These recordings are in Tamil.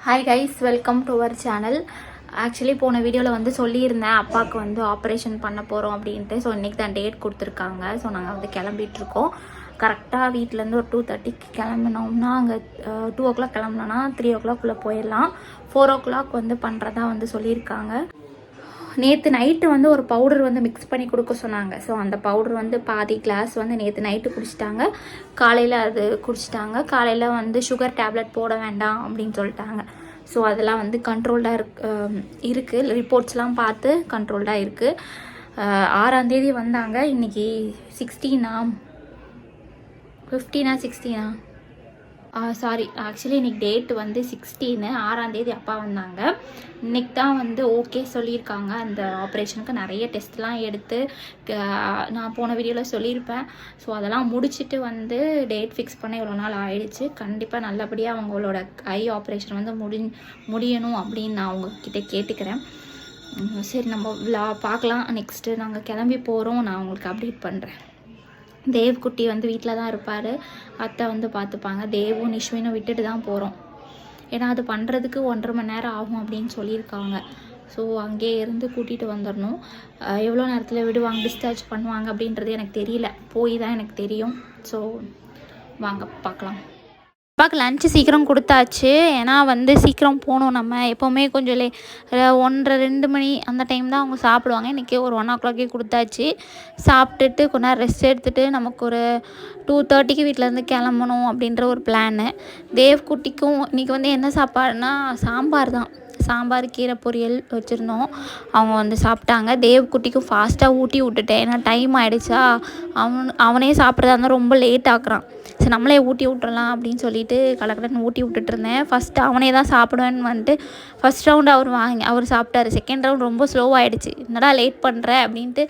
Hi guys, welcome to our channel. Actually போன வீடியோவில் வந்து சொல்லியிருந்தேன் அப்பாவுக்கு வந்து ஆப்ரேஷன் பண்ண போகிறோம் அப்படின்ட்டு. ஸோ இன்றைக்கி தான் டேட் கொடுத்துருக்காங்க. ஸோ நாங்கள் வந்து கிளம்பிகிட்ருக்கோம். கரெக்டாக வீட்டிலேருந்து ஒரு 2:30க்கு கிளம்பினோம்னா அங்கே 2 o'clock கிளம்புனோன்னா 3 o'clock போயிடலாம். 4 o'clock வந்து பண்ணுறதா வந்து சொல்லியிருக்காங்க. நேற்று நைட்டு வந்து ஒரு பவுடர் வந்து மிக்ஸ் பண்ணி கொடுக்க சொன்னாங்க. ஸோ அந்த பவுடர் வந்து பாதி கிளாஸ் வந்து நேற்று நைட்டு குடிச்சிட்டாங்க. காலையில் அது குடிச்சிட்டாங்க. காலையில் வந்து சுகர் டேப்லெட் போட வேண்டாம் அப்படின்னு சொல்லிட்டாங்க. ஸோ அதெல்லாம் வந்து கண்ட்ரோல்டாக இருக்குது. ரிப்போர்ட்ஸ்லாம் பார்த்து கண்ட்ரோல்டாக இருக்குது. 6ஆம் தேதி வந்தாங்க. இன்றைக்கி 16ஆ 15ஆ 16ஆ சாரி, ஆக்சுவலி இன்றைக்கி டேட் வந்து 16. 6ஆம் தேதி அப்பா வந்தாங்க. இன்றைக்கி தான் வந்து ஓகே சொல்லியிருக்காங்க. அந்த ஆப்ரேஷனுக்கு நிறைய டெஸ்ட்லாம் எடுத்து நான் போன வீடியோவில் சொல்லியிருப்பேன். ஸோ அதெல்லாம் முடிச்சுட்டு வந்து டேட் ஃபிக்ஸ் பண்ண இவ்வளோ நாள் ஆயிடுச்சு. கண்டிப்பாக நல்லபடியாக அவங்களோட ஐ ஆப்ரேஷன் வந்து முடியணும் அப்படின்னு நான் அவங்கக்கிட்ட கேட்டுக்கிறேன். சரி, நம்ம பார்க்கலாம். நெக்ஸ்ட்டு நாங்கள் கிளம்பி போகிறோம். நான் உங்களுக்கு அப்டேட் பண்ணுறேன். தேவ்குட்டி வந்து வீட்டில் தான் இருப்பார். அத்தை வந்து பார்த்துப்பாங்க. தேவும் நிஷ்வினும் விட்டுட்டு தான் போகிறோம். ஏன்னா அது பண்ணுறதுக்கு 1.5 மணி நேரம் ஆகும் அப்படின்னு சொல்லியிருக்காங்க. ஸோ அங்கேயே இருந்து கூட்டிகிட்டு வந்துடணும். எவ்வளோ நேரத்தில் விடுவாங்க, டிஸ்சார்ஜ் பண்ணுவாங்க அப்படின்றது எனக்கு தெரியல. போய் தான் எனக்கு தெரியும். ஸோ வாங்க பார்க்கலாம். அப்பாவுக்கு லன்ச்சு சீக்கிரம் கொடுத்தாச்சு. ஏன்னா வந்து சீக்கிரம் போகணும். நம்ம எப்போவுமே கொஞ்சம் 1:30-2 மணி அந்த டைம் தான் அவங்க சாப்பிடுவாங்க. இன்றைக்கி ஒரு 1 o'clock கொடுத்தாச்சு. சாப்பிட்டுட்டு கொஞ்ச நேரம் ரெஸ்ட் எடுத்துகிட்டு நமக்கு ஒரு 2:30க்கு வீட்டிலேருந்து கிளம்பணும் அப்படின்ற ஒரு பிளானு. தேவ்குட்டிக்கும் இன்றைக்கி வந்து என்ன சாப்பாடுனா சாம்பார் தான். சாம்பார், கீரை பொரியல் வச்சுருந்தோம். அவங்க வந்து சாப்பிட்டாங்க. தேவ்குட்டிக்கும் ஃபாஸ்ட்டாக ஊட்டி விட்டுட்டேன். ஏன்னா டைம் ஆகிடுச்சா. அவனே சாப்பிட்றதா இருந்தால் ரொம்ப லேட் ஆக்குறான். சரி, நம்மளே ஊட்டி விட்டுறலாம் அப்படின்னு சொல்லிட்டு கலக்கடன்னு ஊட்டி விட்டுட்டுருந்தேன். ஃபஸ்ட்டு அவனே தான் சாப்பிடுவேன்னு வந்துட்டு ஃபஸ்ட் ரவுண்டு அவர் சாப்பிட்டாரு. செகண்ட் ரவுண்ட் ரொம்ப ஸ்லோவாகிடுச்சு. என்னடா லேட் பண்ணுற அப்படின்ட்டு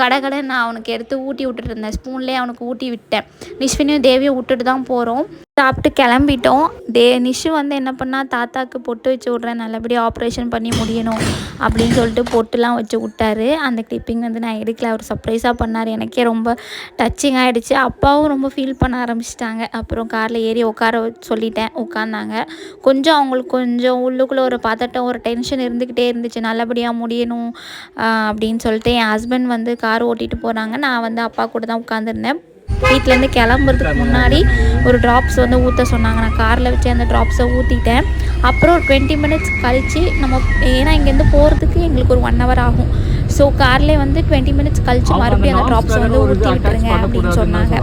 கடை நான் அவனுக்கு எடுத்து ஊட்டி விட்டுட்டு இருந்தேன். ஸ்பூன்லேயே அவனுக்கு ஊட்டி விட்டேன். நிஷ்வினையும் தேவியும் விட்டுட்டு தான் போகிறோம். சாப்பிட்டு கிளம்பிட்டோம். நிஷு வந்து என்ன பண்ணால் தாத்தாவுக்கு பொட்டு வச்சு விட்றேன், நல்லபடியாக ஆப்ரேஷன் பண்ணி முடியணும் அப்படின்னு சொல்லிட்டு பொட்டுலாம் வச்சு விட்டாரு. அந்த கிளிப்பிங் வந்து நான் எடுக்கல. அவர் சர்ப்ரைஸாக பண்ணார். எனக்கே ரொம்ப டச்சிங் ஆகிடுச்சு. அப்பாவும் ரொம்ப ஃபீல் பண்ண ஆரம்பிச்சிட்டாங்க. அப்புறம் காரில் ஏறி உட்கார சொல்லிட்டேன். உட்காந்தாங்க. கொஞ்சம் அவங்களுக்கு கொஞ்சம் உள்ளுக்குள்ளே ஒரு பதட்டம், ஒரு டென்ஷன் இருந்துக்கிட்டே இருந்துச்சு. நல்லபடியாக முடியணும் அப்படின்னு சொல்லிட்டு என் ஹஸ்பண்ட் வந்து கார் ஓட்டிகிட்டு போகிறாங்க. நான் வந்து அப்பா கூட தான் உட்காந்துருந்தேன். வீட்டிலேருந்து கிளம்புறதுக்கு முன்னாடி ஒரு ட்ராப்ஸ் வந்து ஊற்ற சொன்னாங்க. நான் காரில் வச்சு அந்த ட்ராப்ஸை ஊற்றிட்டேன். அப்புறம் ஒரு 20 minutes கழித்து நம்ம, ஏன்னா இங்கேருந்து போகிறதுக்கு எங்களுக்கு ஒரு 1 hour ஆகும். ஸோ கார்லேயே வந்து 20 minutes கழித்து மறுபடியும் அந்த ட்ராப்ஸை வந்து ஊற்றி விட்டுருங்க அப்படின்னு சொன்னாங்க.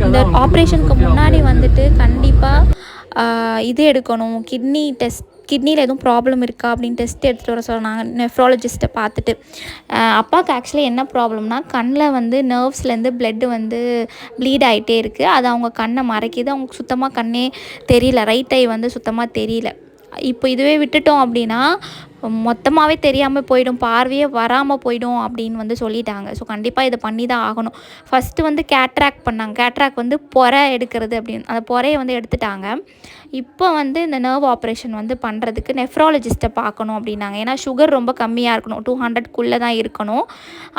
இந்த ஆப்ரேஷனுக்கு முன்னாடி வந்துட்டு கண்டிப்பாக இது எடுக்கணும், கிட்னியில் எதுவும் ப்ராப்ளம் இருக்கா அப்படின்னு டெஸ்ட் எடுத்துகிட்டு வர சொன்னாங்க நெஃப்ராலஜிஸ்ட்டை பார்த்துட்டு. அப்பாவுக்கு ஆக்சுவலி என்ன ப்ராப்ளம்னா கண்ணில் வந்து நர்வ்ஸ்லேருந்து பிளட்டு வந்து ப்ளீட் ஆகிட்டே இருக்குது. அது அவங்க கண்ணை மறைக்கிது. அவங்க சுத்தமாக கண்ணே தெரியல. ரைட் ஐ வந்து சுத்தமாக தெரியல. இப்போ இதுவே விட்டுட்டோம் அப்படின்னா மொத்தமாகவே தெரியாமல் போயிடும், பார்வையே வராமல் போயிடும் அப்படின்னு வந்து சொல்லிட்டாங்க. ஸோ கண்டிப்பாக இதை பண்ணி தான் ஆகணும். ஃபஸ்ட்டு வந்து கேட்ராக்ட் பண்ணாங்க. கேட்ராக்ட் வந்து பொறை எடுக்கிறது அப்படின்னு, அந்த பொறையை வந்து எடுத்துட்டாங்க. இப்போ வந்து இந்த நர்வ் ஆப்ரேஷன் வந்து பண்ணுறதுக்கு நெஃப்ராலஜிஸ்ட்டை பார்க்கணும் அப்படின்னாங்க. ஏன்னா சுகர் ரொம்ப கம்மியாக இருக்கணும், 200க்குள்ளே தான் இருக்கணும்.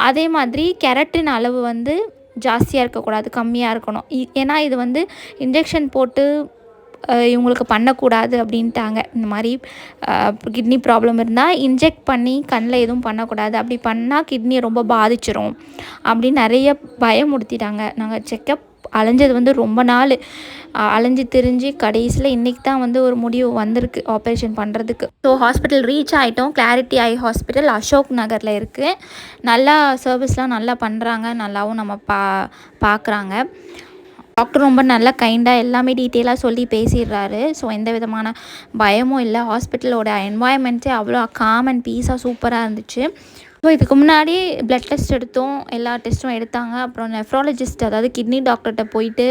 அதே மாதிரி கெரட்டின் அளவு வந்து ஜாஸ்தியாக இருக்கக்கூடாது, கம்மியாக இருக்கணும். ஏன்னா இது வந்து இன்ஜெக்ஷன் போட்டு இவங்களுக்கு பண்ணக்கூடாது அப்படின்ட்டாங்க. இந்த மாதிரி கிட்னி ப்ராப்ளம் இருந்தால் இன்ஜெக்ட் பண்ணி கண்ணில் எதுவும் பண்ணக்கூடாது. அப்படி பண்ணால் கிட்னியை ரொம்ப பாதிச்சிரும் அப்படின்னு நிறைய பயமுடுத்திட்டாங்க. நாங்கள் செக்கப் அலைஞ்சது வந்து ரொம்ப நாள் அலைஞ்சு திரிஞ்சு கடைசியில் இன்றைக்கி தான் வந்து ஒரு முடிவு வந்திருக்கு ஆப்ரேஷன் பண்ணுறதுக்கு. ஸோ ஹாஸ்பிட்டல் ரீச் ஆகிட்டோம். கிளாரிட்டி ஐ ஹாஸ்பிட்டல் அசோக் நகரில் இருக்குது. நல்லா சர்வீஸ்லாம் நல்லா பண்ணுறாங்க. நல்லாவும் நம்ம பார்க்குறாங்க. டாக்டர் ரொம்ப நல்லா கைண்டாக எல்லாமே டீட்டெயிலாக சொல்லி பேசிடுறாரு. ஸோ எந்த விதமான பயமும் இல்லை. ஹாஸ்பிட்டலோட என்வாயன்மெண்ட்ஸே அவ்வளோ காம் அண்ட் பீஸாக சூப்பராக இருந்துச்சு. ஸோ இதுக்கு முன்னாடி பிளட் டெஸ்ட் எடுத்தோம், எல்லா டெஸ்ட்டும் எடுத்தாங்க. அப்புறம் நெஃப்ராலஜிஸ்ட், அதாவது கிட்னி டாக்டர்கிட்ட போயிட்டு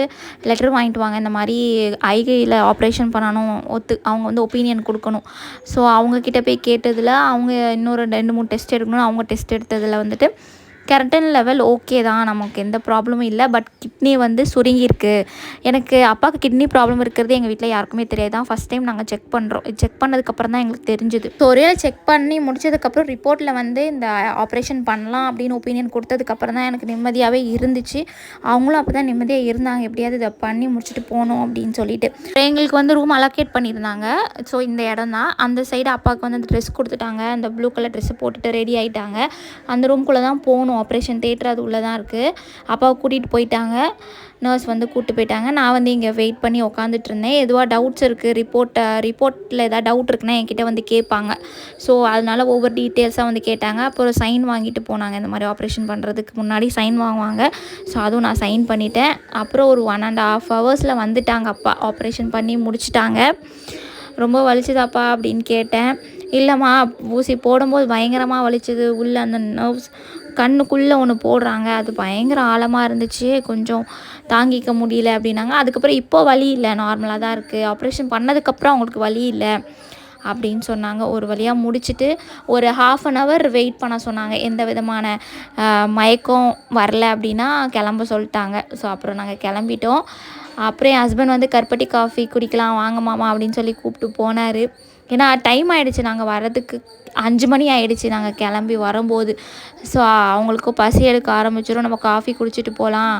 லெட்டர் வாங்கிட்டு வாங்க, இந்த மாதிரி ஐகையில் ஆப்ரேஷன் பண்ணணும், அவங்க வந்து ஒப்பீனியன் கொடுக்கணும். ஸோ அவங்கக்கிட்ட போய் கேட்டதில் அவங்க இன்னொரு 2-3 டெஸ்ட் எடுக்கணும். அவங்க டெஸ்ட் எடுத்ததில் வந்துட்டு கெரட்டின் லெவல் ஓகே தான், நமக்கு எந்த ப்ராப்ளமும் இல்லை. பட் கிட்னி வந்து சுருங்கியிருக்கு. எனக்கு அப்பாவுக்கு கிட்னி ப்ராப்ளம் இருக்கிறது எங்கள் வீட்டில் யாருக்குமே தெரியாது. தான் ஃபஸ்ட் டைம் நாங்கள் செக் பண்ணுறோம். செக் பண்ணதுக்கப்புறம் தான் எங்களுக்கு தெரிஞ்சுது. ஸோ ஒரே செக் பண்ணி முடிச்சதுக்கப்புறம் ரிப்போர்ட்டில் வந்து இந்த ஆப்ரேஷன் பண்ணலாம் அப்படின்னு ஒப்பீனியன் கொடுத்ததுக்கப்புறம் தான் எனக்கு நிம்மதியாகவே இருந்துச்சு. அவங்களும் அப்போ தான் நிம்மதியாக இருந்தாங்க, எப்படியாவது இதை பண்ணி முடிச்சுட்டு போகணும் அப்படின்னு சொல்லிட்டு. எங்களுக்கு வந்து ரூம் அலோகேட் பண்ணியிருந்தாங்க. ஸோ இந்த இடம் தான். அந்த சைடு அப்பாவுக்கு வந்து அந்த ட்ரெஸ் கொடுத்துட்டாங்க. அந்த ப்ளூ கலர் ட்ரெஸ்ஸை போட்டுட்டு ரெடி ஆகிட்டாங்க. அந்த ரூம்குள்ளே தான் போகணும். ஆப்ரேஷன் தியேட்டர் அது உள்ளே தான் இருக்குது. அப்பாவை கூட்டிகிட்டு போயிட்டாங்க. நர்ஸ் வந்து கூப்பிட்டு போயிட்டாங்க. நான் வந்து இங்கே வெயிட் பண்ணி உக்காந்துட்டு இருந்தேன். எதுவாக டவுட்ஸ் இருக்குது, ரிப்போர்ட்டில் எதாவது டவுட் இருக்குன்னா என்கிட்ட வந்து கேட்பாங்க. ஸோ அதனால் ஒவ்வொரு டீட்டெயில்ஸாக வந்து கேட்டாங்க. அப்புறம் சைன் வாங்கிட்டு போனாங்க. இந்த மாதிரி ஆப்ரேஷன் பண்ணுறதுக்கு முன்னாடி சைன் வாங்குவாங்க. ஸோ அதுவும் நான் சைன் பண்ணிட்டேன். அப்புறம் ஒரு 1.5 ஹவர்ஸில் வந்துட்டாங்க அப்பா. ஆப்ரேஷன் பண்ணி முடிச்சிட்டாங்க. ரொம்ப வலிச்சுதாப்பா அப்படின்னு கேட்டேன். இல்லைம்மா, ஊசி போடும்போது பயங்கரமாக வலிச்சது. உள்ளே அந்த நர்வ்ஸ் கண்ணுக்குள்ளே ஒன்று போடுறாங்க, அது பயங்கர ஆழமாக இருந்துச்சு, கொஞ்சம் தாங்கிக்க முடியல அப்படின்னாங்க. அதுக்கப்புறம் இப்போ வலி இல்லை, நார்மலாக தான் இருக்குது. ஆப்ரேஷன் பண்ணதுக்கப்புறம் அவங்களுக்கு வலி இல்லை அப்படின்னு சொன்னாங்க. ஒரு வழியாக முடிச்சுட்டு ஒரு 1/2 hour வெயிட் பண்ண சொன்னாங்க. எந்த விதமான மயக்கம் வரல அப்படின்னா கிளம்ப சொல்லிட்டாங்க. ஸோ அப்புறம் நாங்கள் கிளம்பிட்டோம். அப்புறம் என் ஹஸ்பண்ட் வந்து கருப்பட்டி காஃபி குடிக்கலாம் வாங்க மாமா அப்படின்னு சொல்லி கூப்பிட்டு போனார். ஏன்னா டைம் ஆகிடுச்சு, நாங்கள் வரதுக்கு 5 மணி ஆகிடுச்சு நாங்கள் கிளம்பி வரும்போது. ஸோ அவங்களுக்கும் பசி எடுக்க ஆரம்பிச்சிடும், நம்ம காஃபி குடிச்சிட்டு போகலாம்.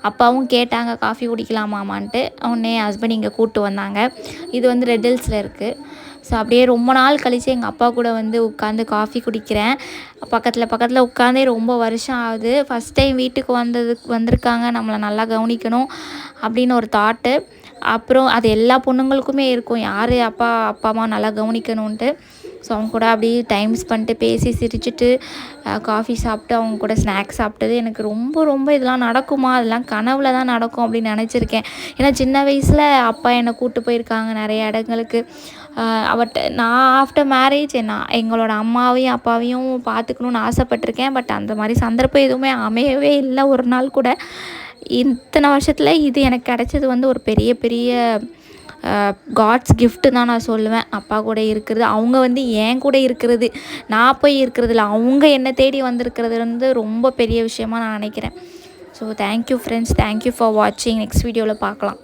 அப்பாவும் கேட்டாங்க காஃபி குடிக்கலாமாமான்ட்டு. உடனே ஹஸ்பண்ட் இங்கே கூப்பிட்டு வந்தாங்க. இது வந்து ரெட் ஹில்ஸில் இருக்குது. ஸோ அப்படியே ரொம்ப நாள் கழித்து எங்கள் அப்பா கூட வந்து உட்காந்து காஃபி குடிக்கிறேன். பக்கத்தில் உட்காந்தே ரொம்ப வருஷம் ஆகுது. ஃபஸ்ட் டைம் வீட்டுக்கு வந்திருக்காங்க, நம்மளை நல்லா கவனிக்கணும் அப்படின்னு ஒரு தாட்டு. அப்புறம் அது எல்லா பொண்ணுங்களுக்குமே இருக்கும், யார் அப்பா அம்மா நல்லா கவனிக்கணுன்ட்டு. ஸோ அவங்க கூட அப்படியே டைம் ஸ்பெண்ட்டு பேசி சிரிச்சுட்டு காஃபி சாப்பிட்டு அவங்க கூட ஸ்நாக்ஸ் சாப்பிட்டது எனக்கு ரொம்ப இதெல்லாம் நடக்குமா, அதெல்லாம் கனவுல தான் நடக்கும் அப்படின்னு நினச்சிருக்கேன். ஏன்னா சின்ன வயசில் அப்பா என்னை கூப்பிட்டு போயிருக்காங்க நிறைய இடங்களுக்கு. நான் ஆஃப்டர் மேரேஜ் எங்களோட அம்மாவையும் அப்பாவையும் பார்த்துக்கணுன்னு ஆசைப்பட்டிருக்கேன். பட் அந்த மாதிரி சந்தர்ப்பம் எதுவுமே அமையவே இல்லை ஒரு நாள் கூட. இத்தனை வருஷத்தில் இது எனக்கு கிடச்சது வந்து ஒரு பெரிய காட்ஸ் கிஃப்ட்டு தான் நான் சொல்லுவேன். அப்பா கூட இருக்கிறது, அவங்க வந்து என் கூட இருக்கிறது, நான் போய் இருக்கிறதில்ல, அவங்க என்னை தேடி வந்திருக்கிறது வந்து ரொம்ப பெரிய விஷயமா நான் நினைக்கிறேன். So thank you friends, thank you for வாட்சிங். நெக்ஸ்ட் வீடியோவில் பார்க்கலாம்.